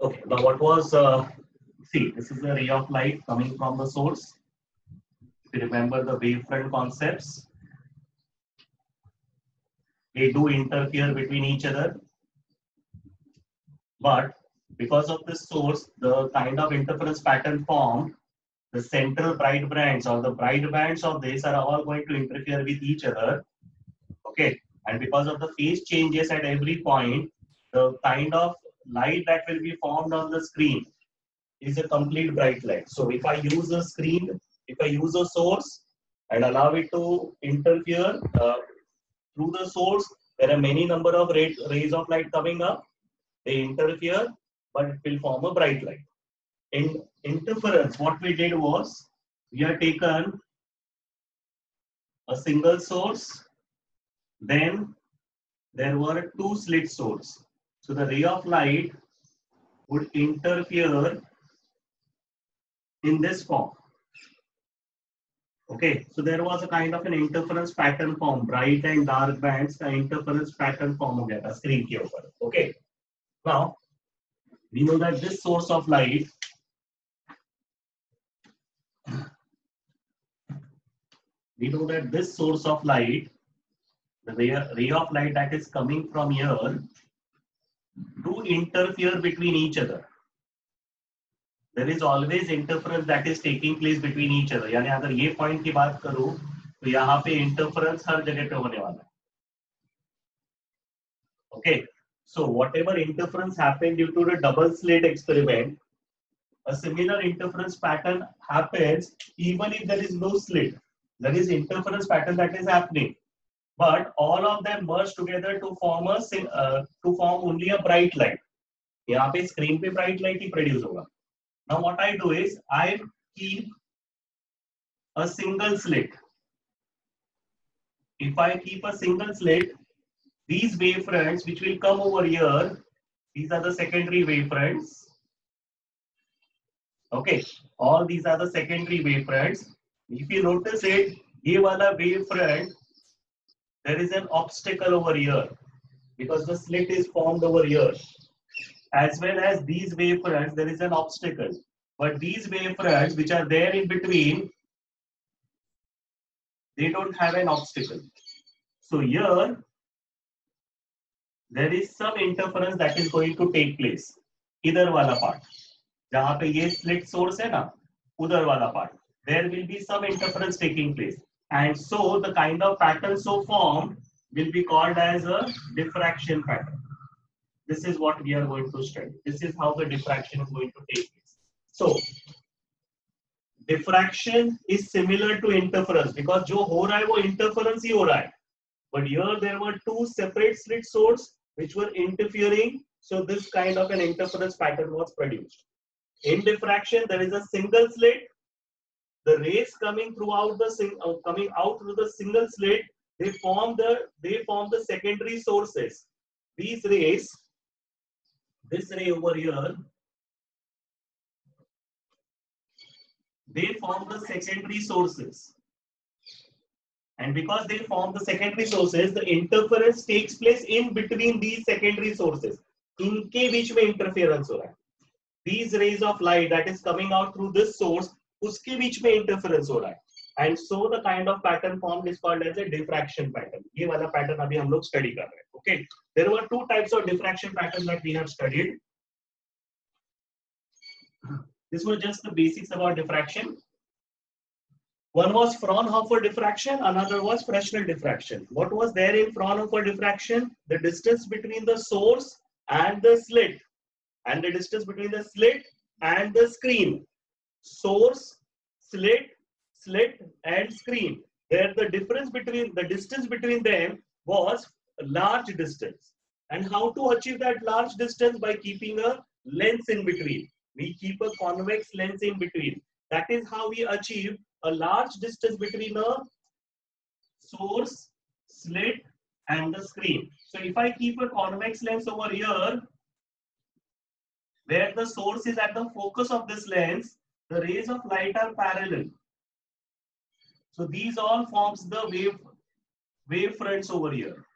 Okay, now what was, see, this is a ray of light coming from the source. If you remember the wavefront concepts, they do interfere between each other. But because of this source, the kind of interference pattern formed, the central bright bands or the bright bands of this are all going to interfere with each other. Okay, and because of the phase changes at every point, the kind of light that will be formed on the screen is a complete bright light. So if I use a screen, if I use a source and allow it to interfere through the source, there are many number of rays of light coming up. They interfere, but it will form a bright light. In interference, what we did was we have taken a single source, then there were two slit sources. So the ray of light would interfere in this form. Okay, so there was a kind of an interference pattern form, bright and dark bands का interference pattern form हो गया था screen के ऊपर. Okay, now we know that this source of light the ray of light that is coming from here, do interfere between each other. There is always interference that is taking place between each other. यानी अगर ये point की बात करूँ तो यहाँ पे interference हर जगह पे होने वाला है. Okay, so whatever interference happened due to the double slit experiment, a similar interference pattern happens even if there is no slit. There is interference pattern that is happening, but all of them merge together to form only a bright light. यहाँ पे screen पे bright light ही produce होगा. Now what I do is I keep a single slit. If I keep a single slit, these wavefronts which will come over here, these are the secondary wavefronts. Okay, all these are the secondary wavefronts. If you notice it, ये वाला wavefront, there is an obstacle over here because the slit is formed over here. As well as these wavefronts, there is an obstacle. But these wavefronts which are there in between, they don't have an obstacle. So here, there is some interference that is going to take place. इधर वाला part, जहाँ पे ये slit source है ना, उधर वाला part, there will be some interference taking place. And so the kind of pattern so formed will be called as a diffraction pattern. This is what we are going to study. This is how the diffraction is going to take place. So, diffraction is similar to interference because जो हो रहा है वो interference ही हो रहा है. But here there were two separate slit sources which were interfering. So this kind of an interference pattern was produced. In diffraction, there is a single slit. The rays coming out through the single slit, they form the secondary sources. These rays, this ray over here, they form the secondary sources. And because they form the secondary sources, the interference takes place in between these secondary sources. इनके बीच में interference हो रहा है. These rays of light that is coming out through this source, उसके बीच में interference हो रहा है. And so the kind of pattern formed is called as a diffraction pattern. ये वाला pattern अभी हम लोग study कर रहे हैं. Okay. There were two types of diffraction pattern that we have studied. This was just the basics about diffraction. One was Fraunhofer diffraction, another was Fresnel diffraction. What was there in Fraunhofer diffraction? The distance between the source and the slit, and the distance between the slit and the screen. Source, slit, and screen. There the distance between them was a large distance. And how to achieve that large distance? By keeping a lens in between. We keep a convex lens in between. That is how we achieve a large distance between a source, slit, and the screen. So if I keep a convex lens over here, where the source is at the focus of this lens, the rays of light are parallel. So these all forms the wave fronts over here.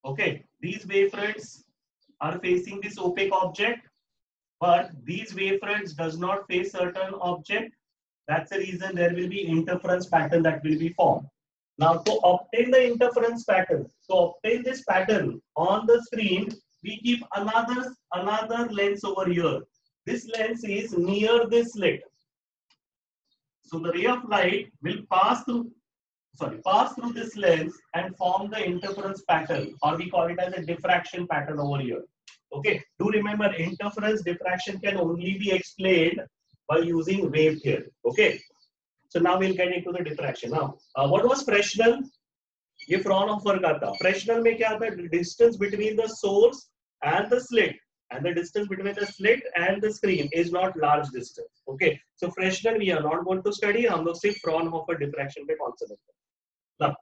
Okay, these wave fronts are facing this opaque object. but these wavefronts does not face certain object. That's the reason there will be interference pattern that will be formed. Now, to obtain the interference pattern, to obtain this pattern on the screen, we keep another lens over here. This lens is near this slit. So the ray of light will pass through this lens and form the interference pattern, or we call it as a diffraction pattern over here. Okay, do remember interference diffraction can only be explained by using wave theory. Okay, so now we'll get into the diffraction. Now, what was Fresnel? ये Fraunhofer का था. Fresnel में क्या था? Distance between the source and the slit, and the distance between the slit and the screen is not large distance. Okay, so Fresnel we are not going to study. हम लोग सिर्फ Fraunhofer diffraction पे concentrate करेंगे. Now,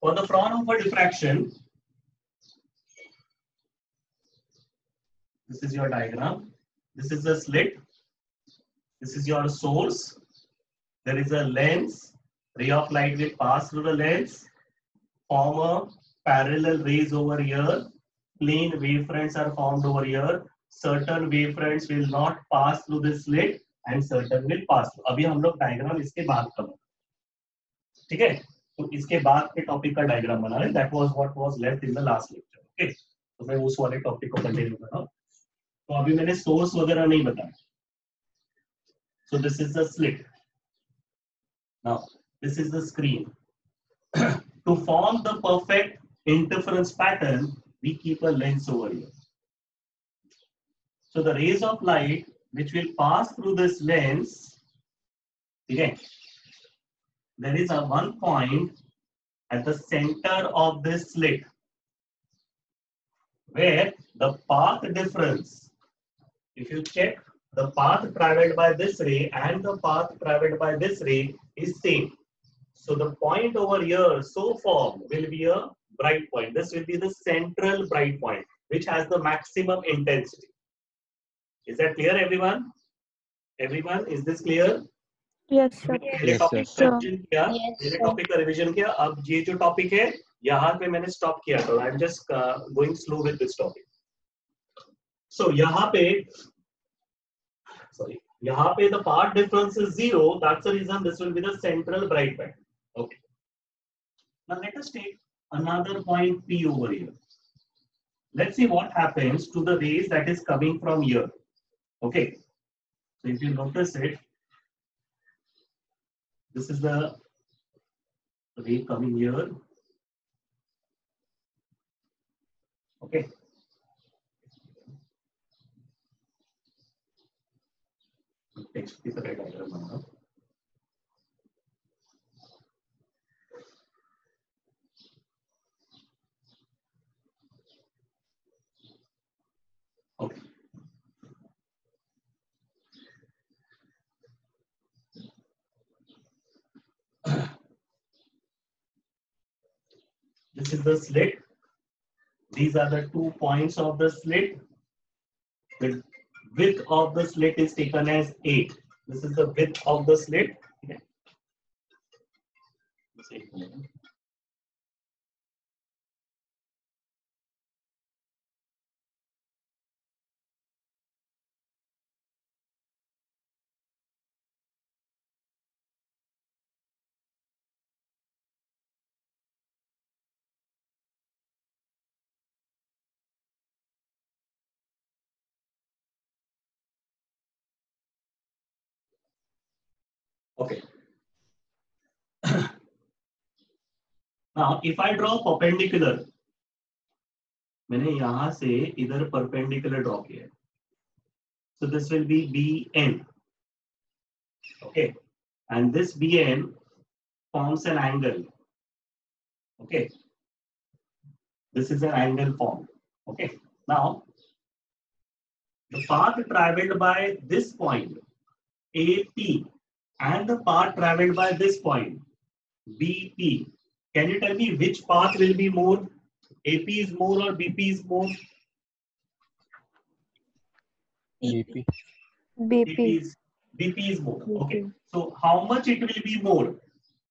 for the Fraunhofer diffraction, this is your diagram. This is the slit. This is your source. There is a lens. Ray of light will pass through the lens, form a parallel rays over here. Plane wavefronts are formed over here. Certain wavefronts will not pass through the slit and certain will pass through. अभी हम लोग diagram इसके बाद करेंगे. ठीक है? तो इसके बाद के टॉपिक का डायग्राम बना रहे हैं. That was what was left in the last lecture. Okay? तो मैं उस वाले टॉपिक को कंटिन्यू कर रहा हूँ. तो अभी मैंने सोर्स वगैरह नहीं बताया. So this is the slit. Now this is the screen. To form the perfect interference pattern, we keep a lens over here. So the rays of light which will pass through this lens, okay, there is a one point at the center of this slit where the path difference, if you check, the path traveled by this ray and the path traveled by this ray is same. So the point over here so formed will be a bright point. This will be the central bright point which has the maximum intensity. Is that clear, everyone? Everyone, is this clear? Yes, sir. पहले topic का revision किया. अब ये जो topic है यहाँ पे मैंने स्टॉप किया था. I am just going slow with this topic. So यहाँ पे the path difference is 0. That's the reason this will be the central bright point. Okay. Now let us take another point P over here. Let's see what happens to the rays that is coming from here. Okay. So if you notice it, this is the ray coming here. Okay. Text की तरह diagram banana. Okay. This is the slit. These are the 2 points of the slit. The width of the slit is taken as 8. This is the width of the slit. Okay. Okay. Now, if I draw perpendicular, मैंने यहाँ से इधर perpendicular draw किया. So this will be BN. Okay, and this BN forms an angle. Okay, this is an angle formed. Okay, now the path traveled by this point AP and the path traveled by this point BP. Can you tell me which path will be more? AP is more or BP is more? BP. BP is more. Okay. So how much it will be more?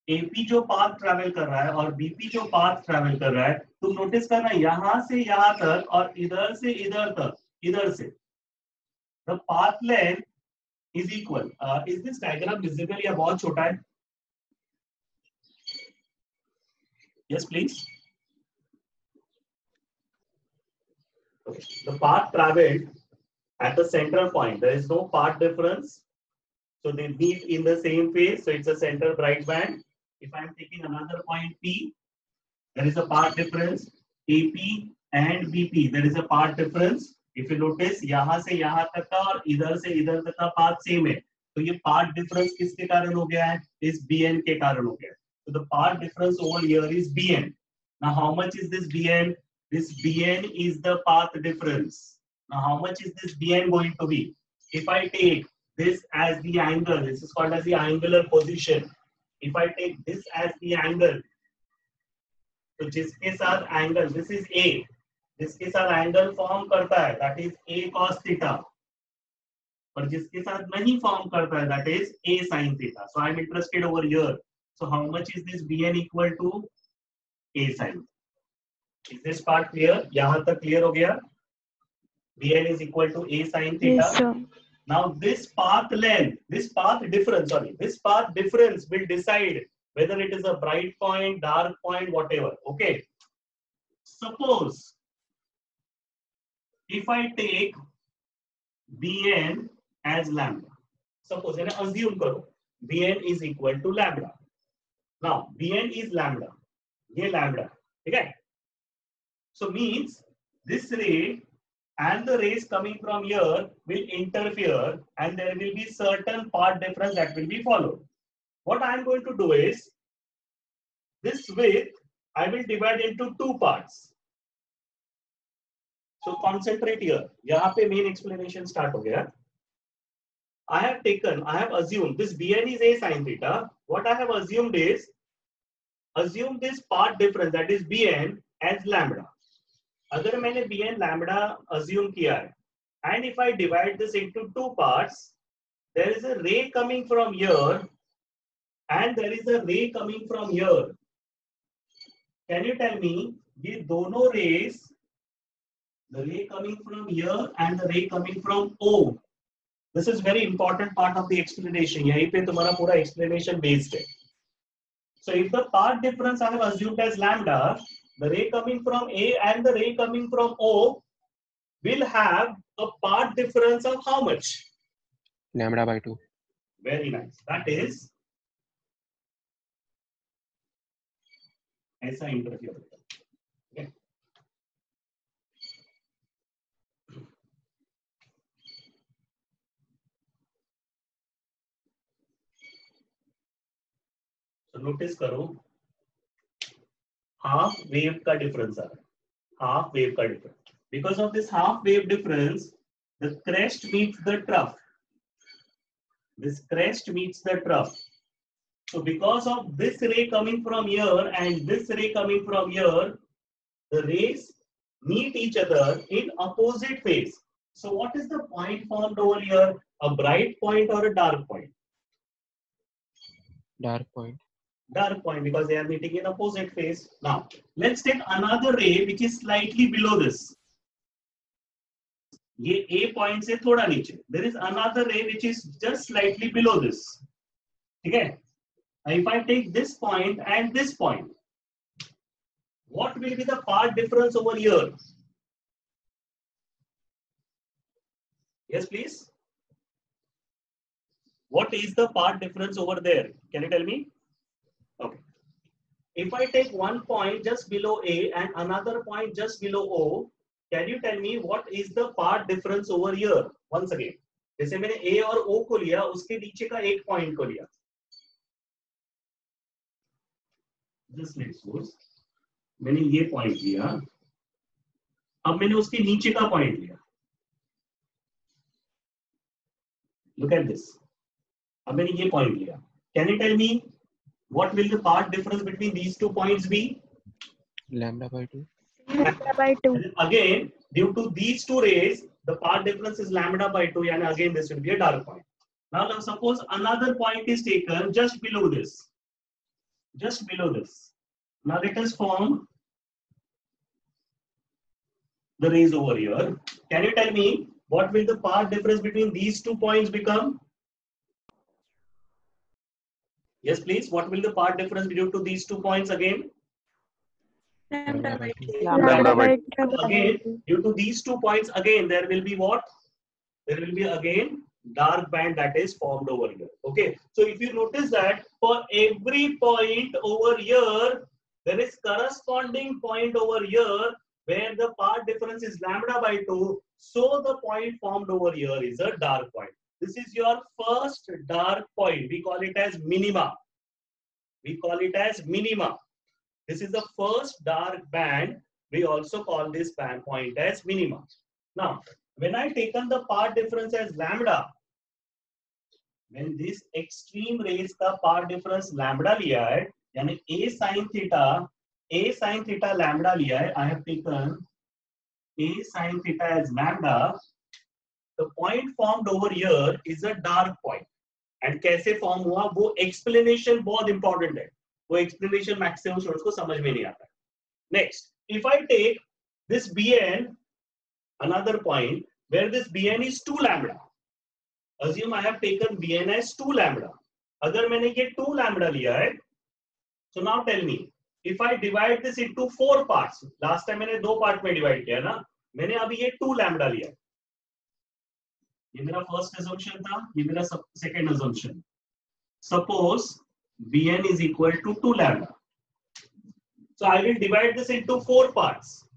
AP जो path travel कर रहा है और BP जो path travel कर रहा है, तुम notice करना यहाँ से यहाँ तक और इधर से इधर तक इधर से the path length is equal. Is this diagram visible या बहुत छोटा है? Yes, please. Okay. The path traveled at the central point. There is no path difference. So they meet in the same phase. So it's a central bright band. If I'm taking another point P, there is a path difference. AP and BP, there is a path difference. If you notice, यहाँ से यहाँ तक का और इधर से इधर तक का path same है. तो ये path difference किसके कारण हो गया है? इस BN के कारण हो गया है. So the path difference over here is BN. Now how much is this BN? This BN is the path difference. Now how much is this BN going to be? If I take this as the angle, this is called as the angular position. If I take this as the angle, तो जिसके साथ angle, this is a, जिसके साथ angle form करता है that is a cos theta, और जिसके साथ नहीं फॉर्म करता है that is a sin theta. So I am interested over here. So how much is this bn equal to a sin? Is this part clear? यहां तक clear हो गया? bn is equal to a sin theta. Yes, sir. Now this path length, this path difference will decide whether it is a bright point, dark point, whatever. Okay. Suppose if I take Bn as lambda. Suppose assume karo Bn is equal to lambda. Now Bn is lambda. Ye lambda. Okay. So means this ray and the rays coming from here will interfere and there will be certain path difference that will be followed. What I am going to do is, this width I will divide into two parts. So concentrate here. यहाँ पे main explanation start हो गया. I have assumed this Bn is a sin theta. What I have assumed is, assume this path difference that is Bn as lambda. अगर मैंने Bn lambda assume किया है, and if I divide this into two parts, there is a ray coming from here and there is a ray coming from here. Can you tell me ये दोनों rays, the ray coming from here and the ray coming from O, this is very important part of the explanation. यहीं पे तुम्हारा पूरा explanation based है. So if the path difference I have assumed as lambda, the ray coming from A and the ray coming from O will have a path difference of how much? Lambda by 2. Very nice. That is ऐसा interfere होता है. Okay. So notice करो, half wave का difference आ रहा है. Half wave का difference. Because of this half wave difference, the crest meets the trough. This crest meets the trough. So because of this ray coming from here and this ray coming from here, the rays meet each other in opposite phase. So what is the point formed over here? A bright point or a dark point? Dark point. Dark point, because they are meeting in opposite phase. Now let's take another ray which is slightly below this. ये A point से थोड़ा नीचे. There is another ray which is just slightly below this. ठीक है? If I take this point and this point, what will be the path difference over here? Yes, please. What is the path difference over there? Can you tell me? Okay. If I take one point just below A and another point just below O, can you tell me what is the path difference over here? Once again, जैसे मैंने A और O को लिया, उसके नीचे का एक point को लिया. Just let's suppose मैंने ये point लिया, अब मैंने उसके नीचे का point लिया. Look at this. अब मैंने ये point लिया. Can you tell me what will the path difference between these 2 points be? Lambda by 2. Lambda by 2. Again, due to these two rays, the path difference is lambda by 2, and again this will be a dark point. Now suppose another point is taken just below this. Just below this. Now let us form the rays over here. Can you tell me what will the path difference between these 2 points become? Yes, please. What will the path difference due to these 2 points again? Lambda by 2. Lambda by Again, due to these 2 points, again there will be what? There will be again dark band that is formed over here. Okay. So if you notice that for every point over here, there is corresponding point over here where the path difference is lambda by 2. So the point formed over here is a dark point. This is your first dark point. We call it as minima. We call it as minima. This is the first dark band. We also call this band point as minima. Now, when I taken the path difference as lambda, when this extreme rays का path difference lambda लिया है, यानी a sin theta lambda लिया है, I have taken a sin theta as lambda. The point formed over here is a dark point. And कैसे form हुआ वो explanation बहुत important है. वो explanation maximum students को समझ में नहीं आता. Next, if I take this Bn, another point where this Bn is 2 lambda. Assume I have taken Bn as 2 lambda. अगर मैंने ये 2 lambda लिया है, so now tell me, if I divide this into 4 parts, last time मैंने 2 part में divide किया ना, मैंने अभी ये 2 lambda लिया है. ये मेरा first assumption था, ये मेरा second assumption. Suppose Bn is equal to 2 lambda. So I will divide this into 4 parts.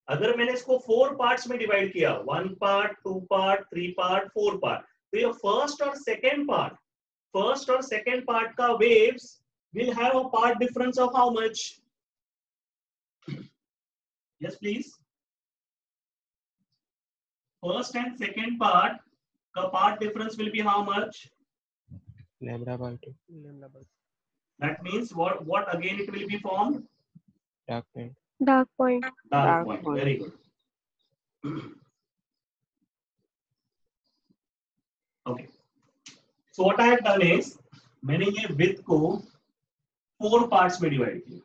अगर मैंने इसको 4 parts में divide किया, 1 part, 2 part, 3 part, 4 part, तो ये first और second part का waves will have a part difference of how much? Yes, please. First and second part का part difference will be how much? Lambda by 2. Lambda by 2. That means what again it will be formed? Dark band. dark point. Dark point. Very good. Okay. So what I have done is मैंने ये width को 4 parts में divide किया.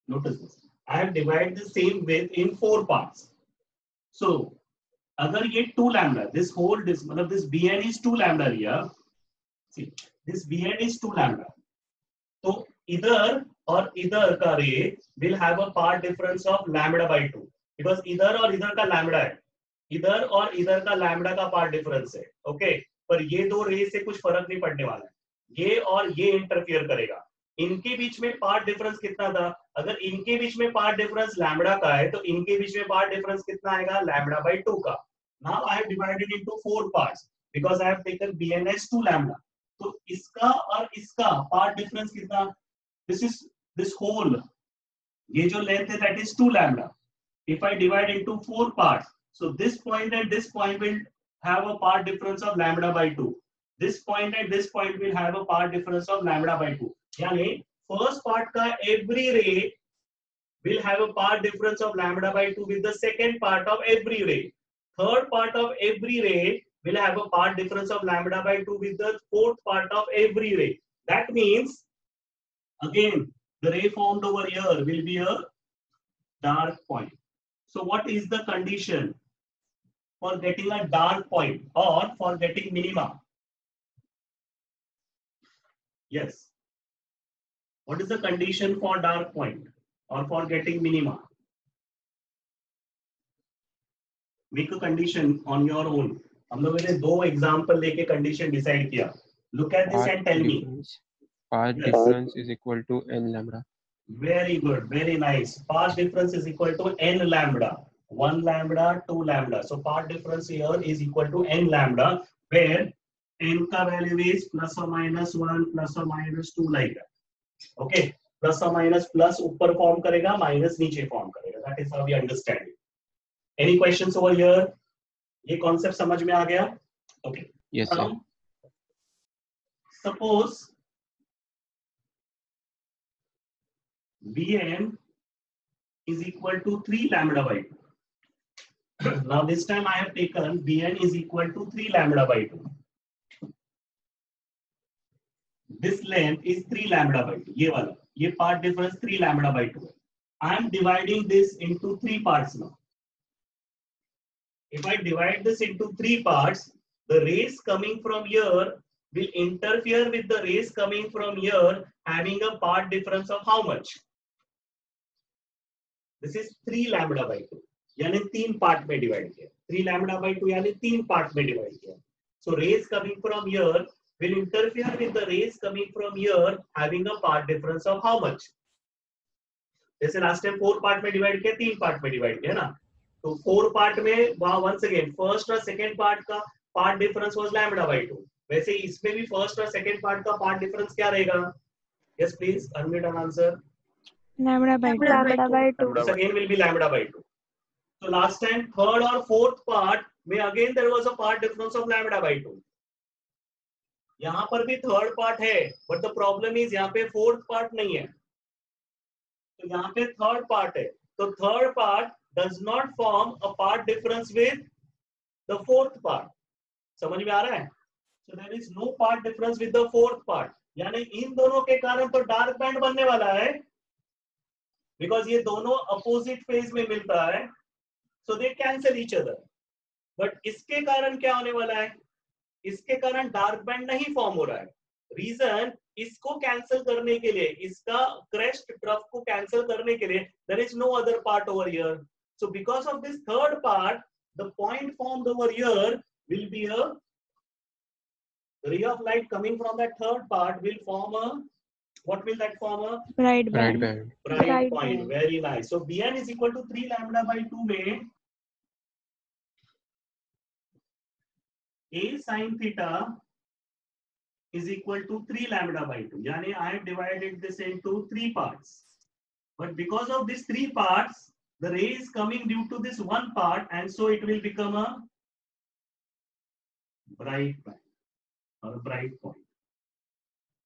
Notice this. I have divided the same width in 4 parts. So अगर ये 2 lambda, this whole मतलब this Bn is 2 lambda लिया. See, this Bn is 2 lambda. तो इधर और इधर का रे will have a part difference of lambda by 2 because इधर और इधर का lambda है. इधर और इधर का lambda का part difference है. Okay? पर ये दो रे से कुछ फर्क नहीं पड़ने वाला है. ये और ये इंटरफियर करेगा. इनके बीच में पार्ट डिफरेंस कितना था? अगर इनके बीच में पार्ट डिफरेंस लैम्बडा का है तो इनके बीच में पार्ट डिफरेंस कितना आएगा? लैम्बडा by 2 का. Now I have divided into 4 parts because I have taken Bn as 2 lambda. तो इसका और इसका पार्ट डिफरेंस कितना? This is this whole. ये जो लेंथ है that is 2 lambda. If I divide into 4 parts, so this point and this point will have a part difference of lambda by 2. This point and this point will have a part difference of lambda by 2. यानी first part का every ray will have a part difference of lambda by 2 with the second part of every ray. Third part of every ray will have a part difference of lambda by 2 with the fourth part of every ray. That means, again, the ray formed over here will be a dark point. So what is the condition for getting a dark point or for getting minima? Yes. What is the condition for dark point or for getting minima? Make a condition on your own. हम लोगों ने 2 example लेके condition decide किया. Look at this and tell me. Path difference is equal to n lambda. Very good, very nice. Path difference is equal to n lambda. 1 lambda, 2 lambda. So path difference here is equal to n lambda, where n का value is plus or minus 1, plus or minus 2 like that. Okay, plus or minus plus ऊपर form करेगा, minus नीचे form करेगा. That is how we understand it. Any questions over here? ये concept समझ में आ गया? Okay. Yes, sir. Suppose Bn is equal to 3 lambda by 2. Now this time I have taken Bn is equal to 3 lambda by 2. this length is 3 lambda by 2. ये वाला, ये part difference 3 lambda by 2 है. I am dividing this into 3 parts now. If I divide this into 3 parts, the rays coming from here will interfere with the rays coming from here, having a part difference of how much? This is 3 lambda by 2. यानी 3 part में divide किया. 3 lambda by 2 यानी 3 part में divide किया. So rays coming from here will interfere with the rays coming from here, having a part difference of how much? जैसे last time 4 part में divide किया, 3 part में divide किया ना. तो 4 पार्ट में वहां वंस अगेन फर्स्ट और सेकंड पार्ट का part difference was lambda by 2. वैसे इसमें भी फर्स्ट और सेकंड पार्ट का पार्ट डिफरेंस क्या रहेगा? Yes please unmute and answer. Lambda by 2. Lambda by 2. This again will be lambda by 2. So last time third or fourth part में again there was a part difference of lambda by 2. यहाँ पर भी third part है, but the problem is यहाँ पे fourth part नहीं है. तो यहाँ पे थर्ड पार्ट है, तो third part does not form a part difference with the fourth part. समझ में आ रहा है? So there is no part difference with the fourth part. यानी इन दोनों के कारण तो डार्क बैंड बनने वाला है, because ये दोनों अपोजिट फेज में मिलता है, so they cancel each other. But इसके कारण क्या होने वाला है? इसके कारण डार्क बैंड नहीं फॉर्म हो रहा है. रीजन, इसको कैंसिल करने के लिए, इसका क्रेस्ट ट्रफ को कैंसिल करने के लिए there is no other part over here. So because of this third part, the point formed over here will be a ray of light coming from that third part will form a, what will that form? A Bright Bright band. band. bright Bright point. band. Very nice. So Bn is equal to 3 lambda by 2 में a sin theta is equal to 3 lambda by 2. Yani I have divided this into 3 parts. But because of these 3 parts, the ray is coming due to this one part, and so it will become a bright band or a bright point.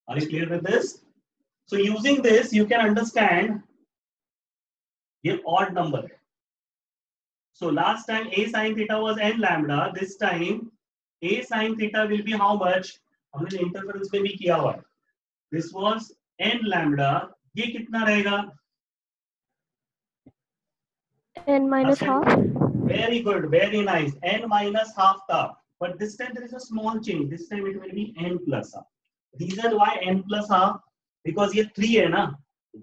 Are you clear with this? So using this, you can understand ये odd number है. So last time a sin theta was n lambda. This time a sin theta will be how much? हमने interference में भी किया हुआ है. This was n lambda. ये कितना रहेगा? N minus half. Very good, very nice. N minus half था. But this time there is a small change. This time it will be n plus half. Reason why n plus half? Because ये 3 है ना.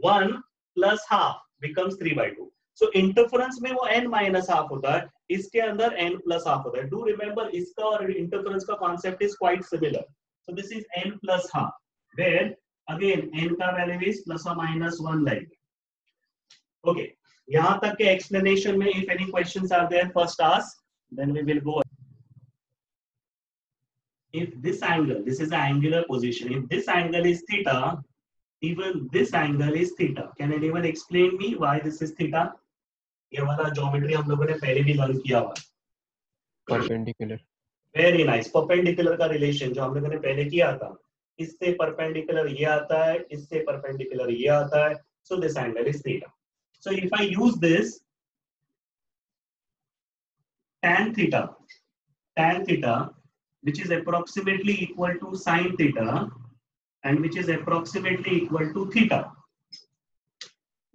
1 plus half becomes 3 by 2. So interference में वो n minus half होता है. इसके अंदर n plus half होता है. Do remember इसका और interference का concept is quite similar. So this is n plus half, where again n का value is plus or minus 1 like. Okay, यहाँ तक के explanation में if any questions are there, first ask, then we will go. If this angle, this is the angular position, if this angle is theta, even this angle is theta. Can anyone explain me why this is theta? ये वाला geometry हम लोगों ने पहले भी learn किया हुआ. Perpendicular. Very nice. Perpendicular का रिलेशन जो हम लोगों ने पहले किया था, इससे परपेंडिकुलर ये आता है, इससे परपेंडिकुलर ये आता है. So this angle is theta. So if I use this tan theta which is approximately equal to sin theta and which is approximately equal to theta.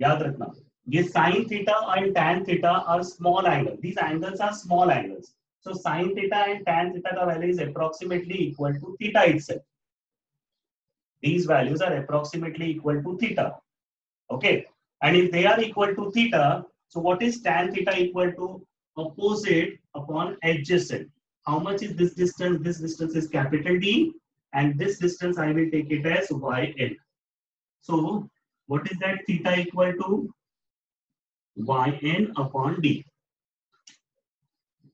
याद रखना ये sin theta and tan theta are small angles. These angles are small angles. So sin theta and tan theta का value is approximately equal to theta itself. These values are approximately equal to theta. Okay, and if they are equal to theta, so what is tan theta equal to? Opposite upon adjacent. How much is this distance? This distance is capital D, and this distance I will take it as YL. So what is that theta equal to? YN upon D.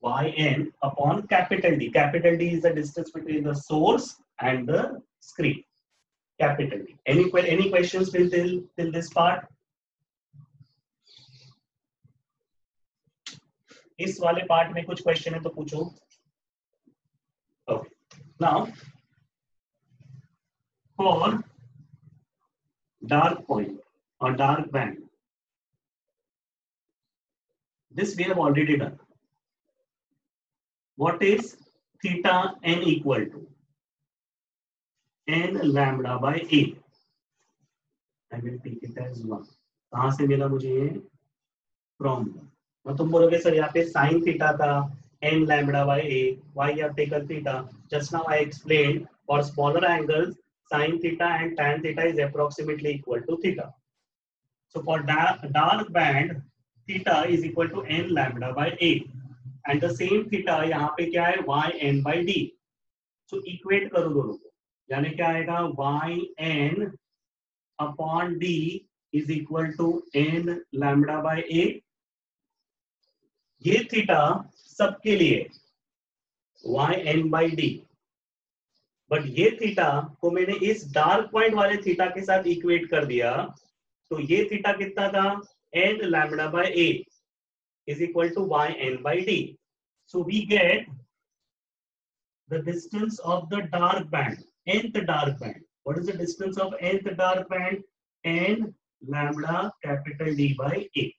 Yn upon capital D. Capital D is the distance between the source and the screen. Capital D. Any questions till this part? इस वाले part में कुछ question है तो पूछो. Okay. Now, for dark point or dark band, this we have already done. What is theta n equal to? n lambda by a. I will take it as 1. कहाँ से मिला मुझे ये? From. और तुम बोलोगे सर यहाँ पे sin theta था n lambda by a. Why you have taken theta? Just now I explained for smaller angles sin theta and tan theta is approximately equal to theta. So for dark band theta is equal to n lambda by a. And the same theta यहाँ पे क्या है y n by d. So equate करो दोनों को, यानी क्या आएगा y n upon d is equal to n lambda by a. ये थीटा सबके लिए y n by d, but ये थीटा को मैंने इस डार्क पॉइंट वाले थीटा के साथ इक्वेट कर दिया, तो ये थीटा कितना था n lambda by a is equal to y n by d. So we get the distance of the dark band, nth dark band. What is the distance of nth dark band? N lambda capital D by A.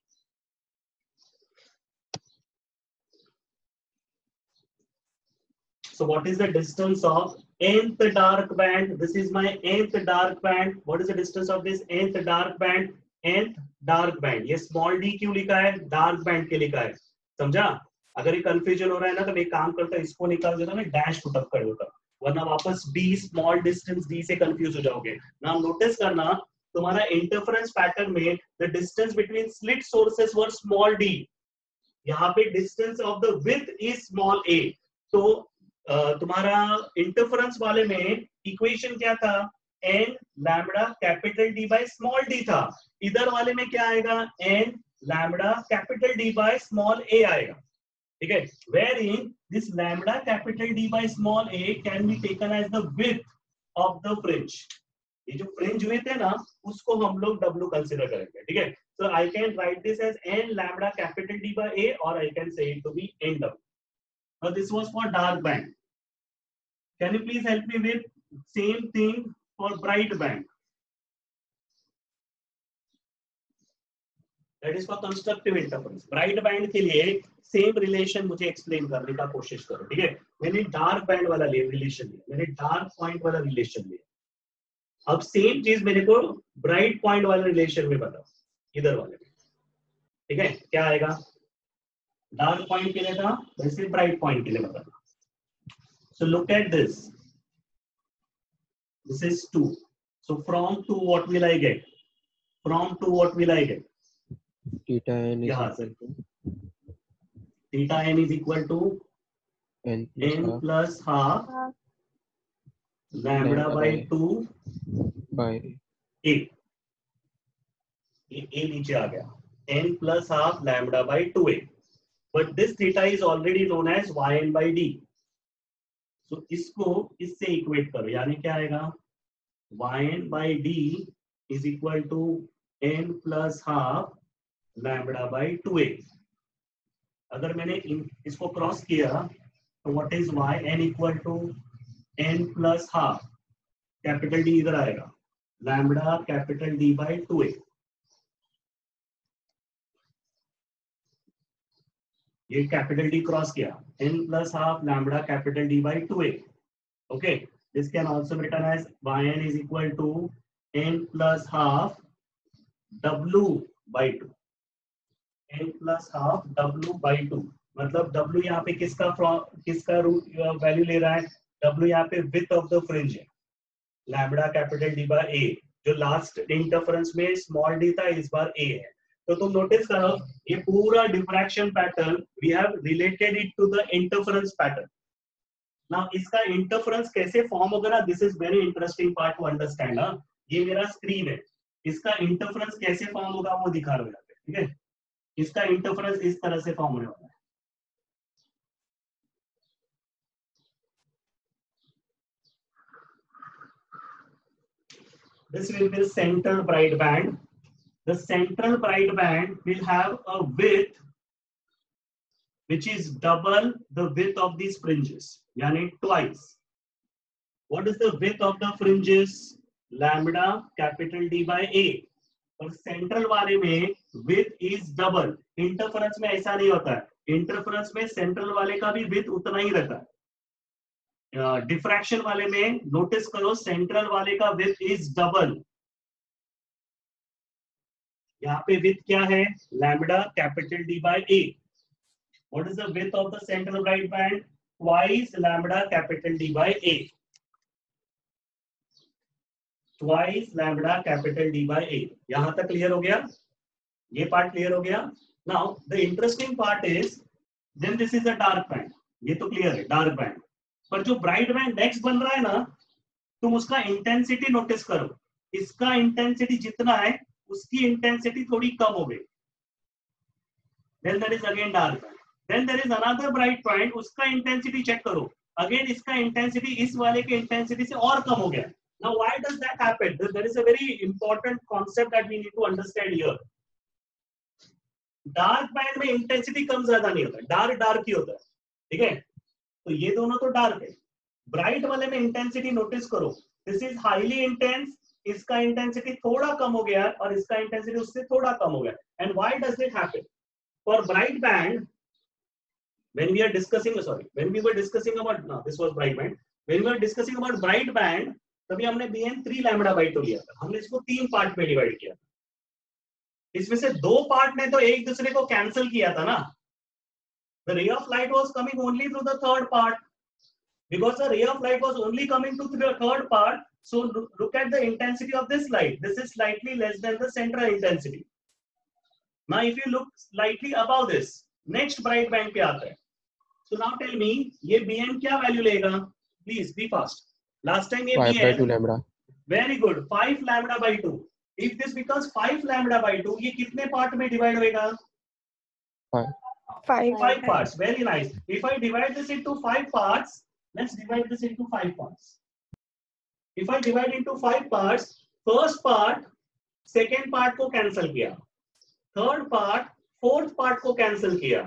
So what is the distance of nth dark band? This is my nth dark band. What is the distance of this nth dark band? Nth dark band. ये small d क्यों लिखा है? Dark band के लिखा है, समझा? अगर ये कंफ्यूजन हो रहा है ना तो मैं काम करता हूँ, इसको निकाल देता मैं डैश पुटअप कर देता, वरना वापस d स्मॉल डिस्टेंस d से कंफ्यूज हो जाओगे ना. नोटिस करना तुम्हारा इंटरफेरेंस पैटर्न में the distance between slit sources were small d, यहाँ पे distance of the width is small a. तो तुम्हारा इंटरफेरेंस वाले में इक्वेशन क्या था? n lambda capital d by small d था. इधर वाले में क्या आएगा? n lambda capital d by small a आएगा, ठीक है. wherein this lambda capital D by small a can be taken as the width of the fringe. ये जो fringe width है ना उसको हम लोग W कंसीडर करेंगे, ठीक है. so I can write this as n lambda capital D by a, or I can say it to be n W. Now this was for dark band. Can you please help me with same thing for bright band? That is for constructive interference. Bright band के लिए same relation मुझे explain करने का कोशिश करो, ठीक है. मैंने डार्क बैंड वाला रिलेशन लिया, मैंने डार्क पॉइंट वाला रिलेशन लिया. अब सेम चीज मेरे को ब्राइट पॉइंट वाले रिलेशन में बताओ, इधर वाले में, ठीक है. क्या आएगा? डार्क पॉइंट के लिए था, वैसे ब्राइट पॉइंट के लिए बताना. So look at this, this is 2. So from 2 what will I get? From 2 what will I get? theta n is यहाँ equal to theta n is equal to n plus half lambda by 2 by a. ये नीचे आ गया, n plus half lambda by 2a. But this theta is already known as yn by d. So इसको इससे equate करो, यानी क्या आएगा? yn by d is equal to n plus half lambda by 2a. अगर मैंने इसको क्रॉस किया तो what is y n equal to n plus half, capital D इधर आएगा, lambda capital D by 2a. ये कैपिटल D क्रॉस किया, n plus half lambda capital D by 2a. Okay, this can also be written as yn is equal to n plus half w by 2. n plus half w by 2, मतलब w यहाँ पे किसका value ले रहा है? w यहाँ पे width of the fringe है, lambda capital D by a. जो लास्ट इंटरफेरेंस में स्मॉल d था, इस बार a है. तो तुम नोटिस करो ये पूरा diffraction pattern we have related it to the interference pattern. Now इसका इंटरफेरेंस कैसे फॉर्म होगा ना, this is very interesting part to understand. ये मेरा स्क्रीन है, इसका इंटरफेरेंस कैसे फॉर्म होगा वो दिखा रहा हूं, ठीक है. इसका इंटरफेरेंस इस तरह से फॉर्म होने वाला है. This will be central bright band. The central bright band will have a width which is double the width of these fringes, yani twice. What is the width of the fringes? Lambda capital D by a. और central वाले में width is double. Interference में ऐसा नहीं होता है, interference में central वाले का भी विड्थ उतना ही रहता है. डिफ्रैक्शन वाले में नोटिस करो सेंट्रल वाले का विड्थ इज डबल। यहाँ पे विड्थ क्या है, lambda capital D by A. What is the width of the central bright band, twice lambda capital D by A, twice lambda capital D by A. यहां तक clear हो गया, ये part clear हो गया। Now the interesting part is then this is a dark band, ये तो clear है डार्क बैंड, पर जो ब्राइट बैंड नेक्स्ट बन रहा है ना, तुम उसका इंटेंसिटी नोटिस करो। इसका इंटेंसिटी जितना है उसकी इंटेंसिटी थोड़ी कम हो गई, then that is again dark band. Then there is another bright point, उसका इंटेंसिटी चेक करो, अगेन इसका इंटेंसिटी इस वाले के इंटेंसिटी से और कम हो गया। Now why does that happen, there is a very important concept that we need to understand here. Dark band में इंटेंसिटी कम ज्यादा नहीं होता, डार्क डार्क ही होता है, ठीक है। तो ये दोनों तो डार्क है, ब्राइट वाले में इंटेंसिटी नोटिस करो, दिस इज हाईली इंटेंस, इसका इंटेंसिटी थोड़ा कम हो गया और इसका इंटेंसिटी उससे थोड़ा कम हो गया। And why does it happen, for bright band when we are discussing when we were discussing about this was bright band, when we were discussing about bright band तभी हमने bn 3 lambda by 2 लिया था, हमने इसको 3 part में divide किया था। इसमें से 2 पार्ट ने तो एक दूसरे को कैंसिल किया था ना। The ray of light was coming only through the third part, because the ray of light was only coming to the third part. So look at the intensity of this light, this is slightly less than the central intensity. Now if you look slightly above this, next bright band पे आता है। So now tell me ये bn क्या value लेगा, please be fast। Last time ये 5 by 2 lambda। very good, 5 lambda by 2। if this becomes 5 lambda by 2, ये कितने part में डिवाइड होएगा, 5 parts, very nice। if I divide this into 5 parts, let's divide this into 5 parts। if I divide into 5 parts, first part second part को cancel किया, third part fourth part को cancel किया,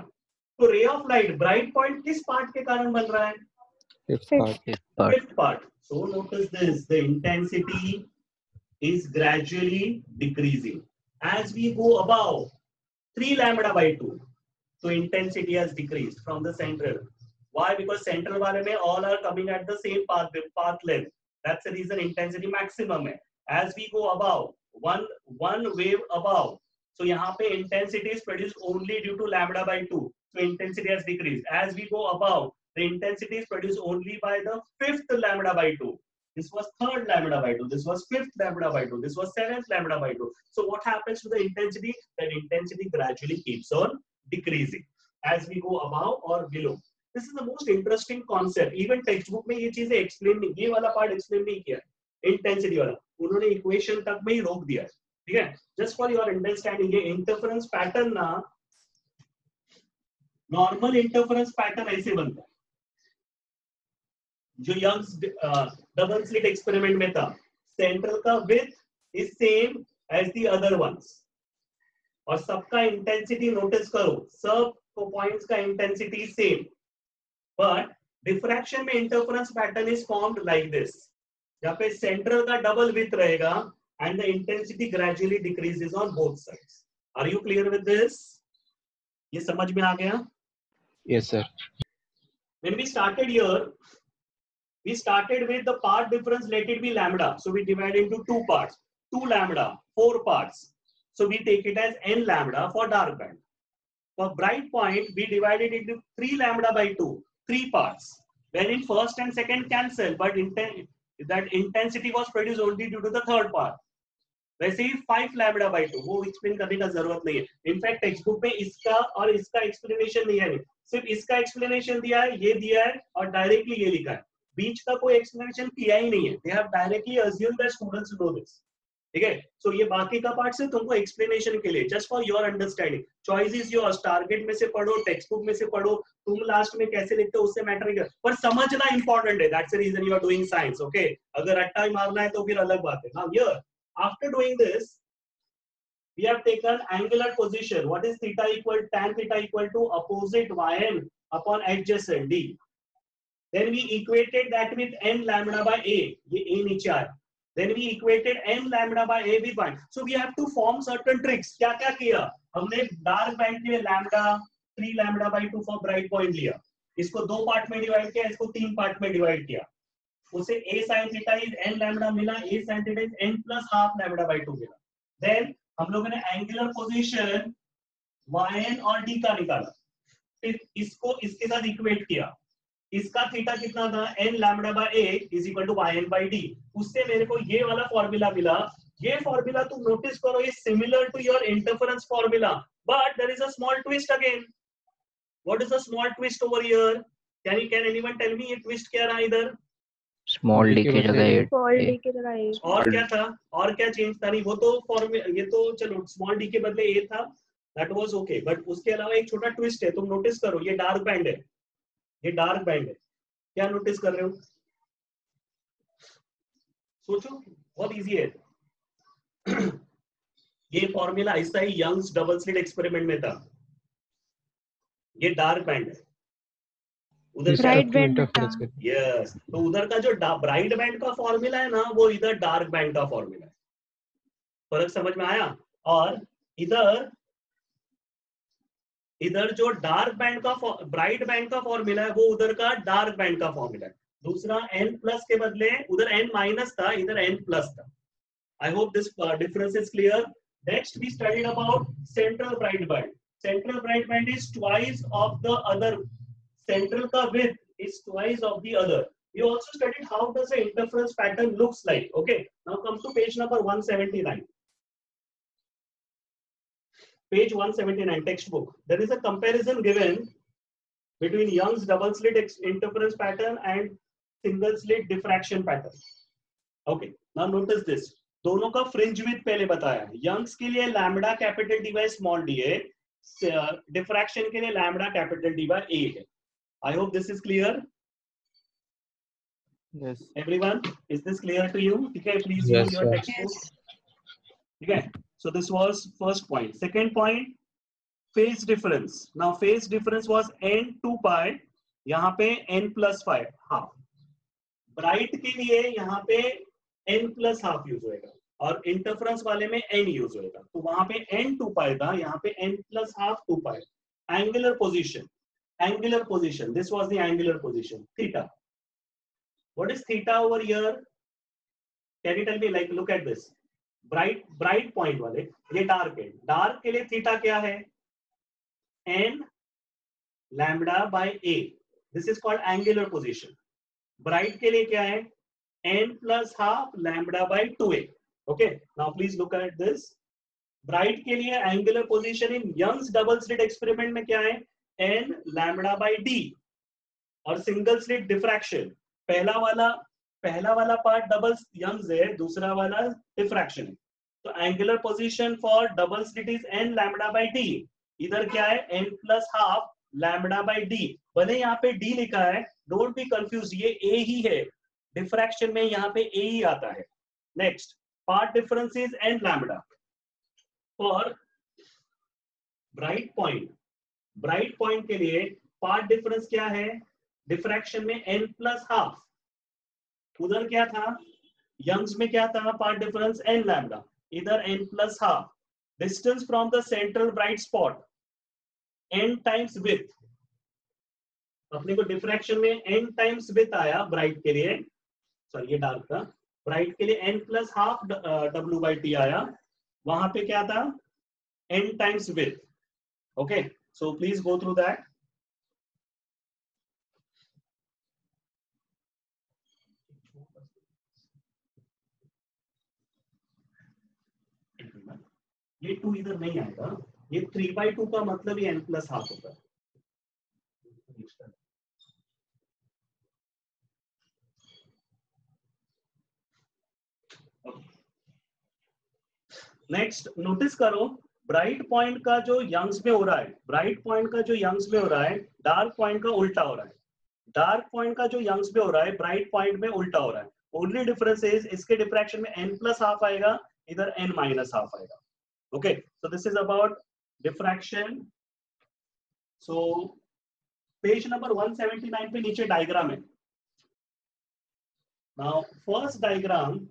तो ray of light bright point किस part के कारण बन रहा है, fifth part. So notice this, the intensity is gradually decreasing as we go above 3 lambda by 2, so intensity has decreased from the central। why, because central वाले में all are coming at the same path length, that's the reason intensity maximum है। as we go above one wave above, so यहाँ पे intensity is produced only due to lambda by 2, so intensity has decreased। as we go above, the intensity is produced only by the 5th lambda by 2, this was 3rd lambda by 2, this was 5th lambda by 2, this was 7th lambda by 2। so what happens to the intensity, that intensity gradually keeps on decreasing as we go above or below। this is the most interesting concept, even textbook में ये चीजें explain नहीं, ये वाला part explain नहीं किया intensity वाला, उन्होंने इक्वेशन तक में ही रोक दिया है, ठीक है। जस्ट फॉर योर अंडरस्टैंडिंग, ये इंटरफेरेंस पैटर्न ना, नॉर्मल इंटरफेरेंस पैटर्न ऐसे बनता है जो यंग्स डबल स्लिट एक्सपेरिमेंट में था, सेंट्रल का width is same as the other ones, और सबका इंटेंसिटी नोटिस करो, सब पॉइंट्स का इंटेंसिटी सेम, बट डिफ्रैक्शन में interference pattern is formed like this, जहां पे सेंट्रल का डबल विड्थ रहेगा and the intensity gradually decreases on both sides। are you clear with this? ये समझ में आ गया? Yes sir। when we started here, we started with the part difference, let it be lambda, so we divide into 2 parts, 2 lambda, 4 parts, so we take it as n lambda for dark band। for bright point we divide it into 3 lambda by 2, 3 parts, when in first and second cancel, but that intensity was produced only due to the third part। वैसे ही 5 lambda by 2, वो explain करने का जरूरत नहीं है, in fact text book में इसका और इसका एक्सप्लेनेशन नहीं है, सिर्फ इसका एक्सप्लेनेशन दिया है, ये दिया है और डायरेक्टली ये लिखा है, बीच का कोई एक्सप्लेनेशन किया ही नहीं है। They have directly assumed that students know this, ठीक है। सो ये बाकी का पार्ट से तुमको एक्सप्लेनेशन के लिए, just for your understanding, choice is yours, target में से पढ़ो, टेक्स्ट बुक में से पढ़ो, तुम लास्ट में कैसे लिखते हो उससे मैटर नहीं करता, पर समझना इंपॉर्टेंट है, that's the reason you are doing science, okay. अगर रट्टा मारना है तो फिर अलग बात है। Now here after doing this, we have taken angular position, what is theta equal, tan theta equal to opposite yn upon adjacent d, then we equated that with n lambda by a, ये a नीचे आया, then we equated n lambda by a with 1, so we have to form certain tricks। क्या किया हमने, dark band के लिए lambda 3 lambda by 2 for bright point लिया, इसको 2 पार्ट में डिवाइड किया, इसको 3 पार्ट में डिवाइड किया, उसे a sin theta is n lambda मिला, a sin theta is n plus half lambda by 2 मिला. Then हम लोगों ने एंगुलर पोजीशन yn और d का निकाला, फिर इसको इसके साथ इक्वेट किया, इसका थीटा कितना था n lambda by a is equal to yn by d, उससे मेरे को ये वाला फॉर्मूला मिला. ये फॉर्मूला तुम नोटिस करो, ये similar to your interference formula, but there is a small twist again. What is the small twist over here? Can anyone tell me ये ट्विस्ट क्या रहा इधर? स्मॉल डी की जगह small d की जगह a. और क्या था, और क्या चेंज था? नहीं वो तो फॉर्मूला, ये तो चलो स्मॉल डी के बदले ए था, दैट वाज ओके, बट उसके अलावा एक छोटा ट्विस्ट है, तुम नोटिस करो, ये डार्क बैंड है, ये डार्क बैंड है. क्या नोटिस कर रहे हो? सोचो, बहुत इजी है. ये फॉर्मूला ऐसा ही यंग्स डबल स्लिट एक्सपेरिमेंट में था. ये डार्क बैंड है, उधर ब्राइट बैंड यस, तो उधर का जो ब्राइट बैंड का फॉर्मूला है ना, वो इधर डार्क बैंड का फॉर्मूला है. फर्क समझ में आया? और इधर जो डार्क बैंड का ब्राइट बैंड का फॉर्मूला है, वो उधर का डार्क बैंड का फॉर्मूला है. दूसरा n प्लस के बदले उधर n माइनस था, इधर n प्लस था. I hope this difference is clear. Next we studied about central bright band. Central bright band is twice of the other. Central ka width is twice of the other. We also studied how does the interference pattern looks like. Okay, now come to page number 179. Page 179 textbook. There is a comparison given between Young's double slit interference pattern and single slit diffraction pattern. Okay, now notice this. दोनों का fringe width पहले बताया. Young's के लिए lambda capital D by small d है, diffraction के लिए lambda capital D by a है. I hope this is clear. Yes. Everyone, is this clear to you? Okay, please Yes, use your sir. textbook. Okay, so this was first point. Second point, phase difference. Now phase difference was n 2 pi. यहाँ पे n plus 5 half. Bright के लिए यहाँ पे n plus half use होएगा, और interference वाले में n यूज होएगा. तो वहां पे n 2 pi था, यहाँ पे n plus half 2 pi. Angular position. Angular position. This was the angular position. Theta. What is theta over here? Can you tell me? Like, look at this. Bright point वाले, ये dark है. Dark के लिए theta क्या है? N lambda by a. This is called angular position. Bright के लिए क्या है? N plus half lambda by 2a. Okay. Now please look at this. Bright के लिए angular position in Young's double slit experiment में क्या है? n lambda by d. और सिंगल स्लिट डिफ्रैक्शन, पहला वाला पार्ट डबल यंग्स है, दूसरा वाला डिफ्रैक्शन है. तो angular position for double slit is n lambda by d. इधर क्या है? n plus half lambda by d. भले यहाँ पे d लिखा है, डोंट बी कंफ्यूज, ये a ही है. डिफ्रैक्शन में यहाँ पे a ही आता है. Next, path difference is n lambda. For bright point के लिए पार्ट डिफरेंस क्या है? डिफ्रैक्शन में n प्लस हाफ. उधर क्या था? यंग्स में क्या था? पार्ट डिफरेंस n लैम्डा, इधर n plus half. Distance from the central bright spot n times width. अपने को डिफ्रैक्शन में n टाइम्स विड्थ आया ब्राइट के लिए, सॉरी ये डार्क था. ब्राइट के लिए n plus half w by t आया. वहां पे क्या था? n times width. Okay, so please go through that. ये 2 इधर नहीं आएगा, ये 3/2 का मतलब ये n प्लस हाफ होता है. नेक्स्ट नोटिस करो, ब्राइट पॉइंट का जो यंग्स में हो रहा है, डार्क पॉइंट का जो यंग्स में हो रहा है, डार्क पॉइंट का जो यंग्स में हो रहा है, ब्राइट पॉइंट में उल्टा हो रहा है. ओनली डिफरेंस इज इसके डिफ्रैक्शन में n प्लस हाफ आएगा, इधर n माइनस हाफ आएगा. Okay, so this is about diffraction. So page number 179 पे नीचे डायग्राम है. Now first diagram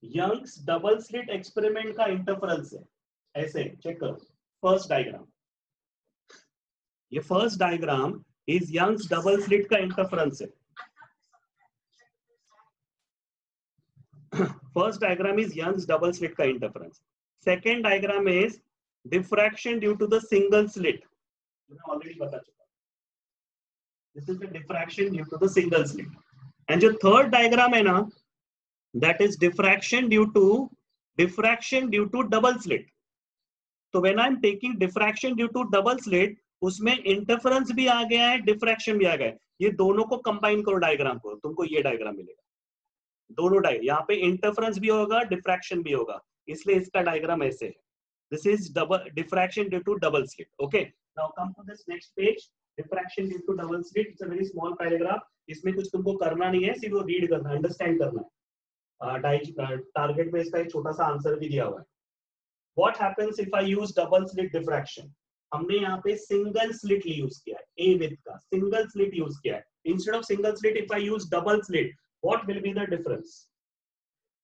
Young's double slit experiment का इंटरफेरेंस है. ऐसे चेक करो फर्स्ट डायग्राम. ये first diagram is Young's double slit का इंटरफेरेंस है. First diagram is Young's double slit का interference. Second diagram is diffraction due to the single slit. मैं already बता चुका. This is the diffraction due to the single slit. And जो third diagram है ना, that is diffraction due to double slit. तो when I am taking diffraction due to double slit, उसमें interference भी आ गया है, डिफ्रैक्शन भी आ गया है. ये दोनों को कंबाइन करो डायग्राम को, तुमको ये डायग्राम मिलेगा. दोनों यहाँ पे इंटरफेरेंस भी होगा, डिफ्रैक्शन भी होगा, इसलिए इसका डायग्राम ऐसे है. This is double diffraction due to double slit. Okay, now come to this next page. Diffraction due to double slit, it's a very small paragraph. इसमें कुछ तुमको करना नहीं है, सिर्फ वो रीड करना, अंडरस्टैंड करना है. टारगेट में इसका एक छोटा सा आंसर भी दिया हुआ है. What happens if I use double slit diffraction? हमने यहाँ पे सिंगल स्लिट यूज किया है, ए विथ का सिंगल स्लिट यूज किया है. Instead of single slit, if I use double slit, what will be the difference?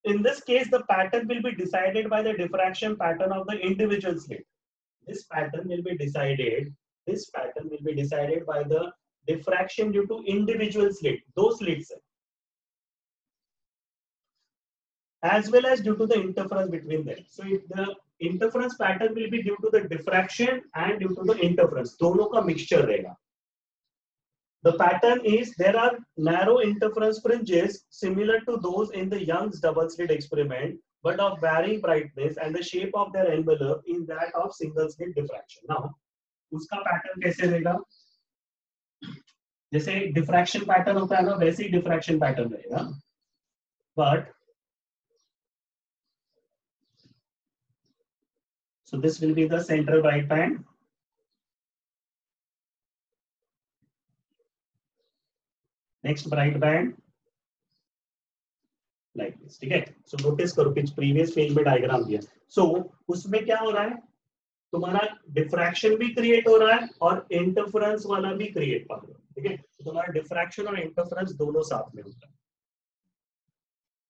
In this case, the pattern will be decided by the diffraction pattern of the individual slit. This pattern will be decided by the diffraction due to individual slit. Those slits है. As well as due to the interference between them. So if the interference pattern will be due to the diffraction and due to the interference, दोनों का mixture रहेगा. The pattern is there are narrow interference fringes similar to those in the Young's double slit experiment, but of varying brightness, and the shape of their envelope in that of single slit diffraction. Now, उसका pattern कैसे रहेगा? जैसे diffraction pattern होता है ना, वैसे ही diffraction pattern रहेगा, but so this will be the central bright band. Next bright band like this. ठीक है? So notice करो कि previous page में diagram दिया. So उसमें क्या हो रहा है? तुम्हारा diffraction भी create हो रहा है और interference वाला भी create हो रहा है. ठीक है? तो तुम्हारा diffraction और interference दोनों साथ में होता है.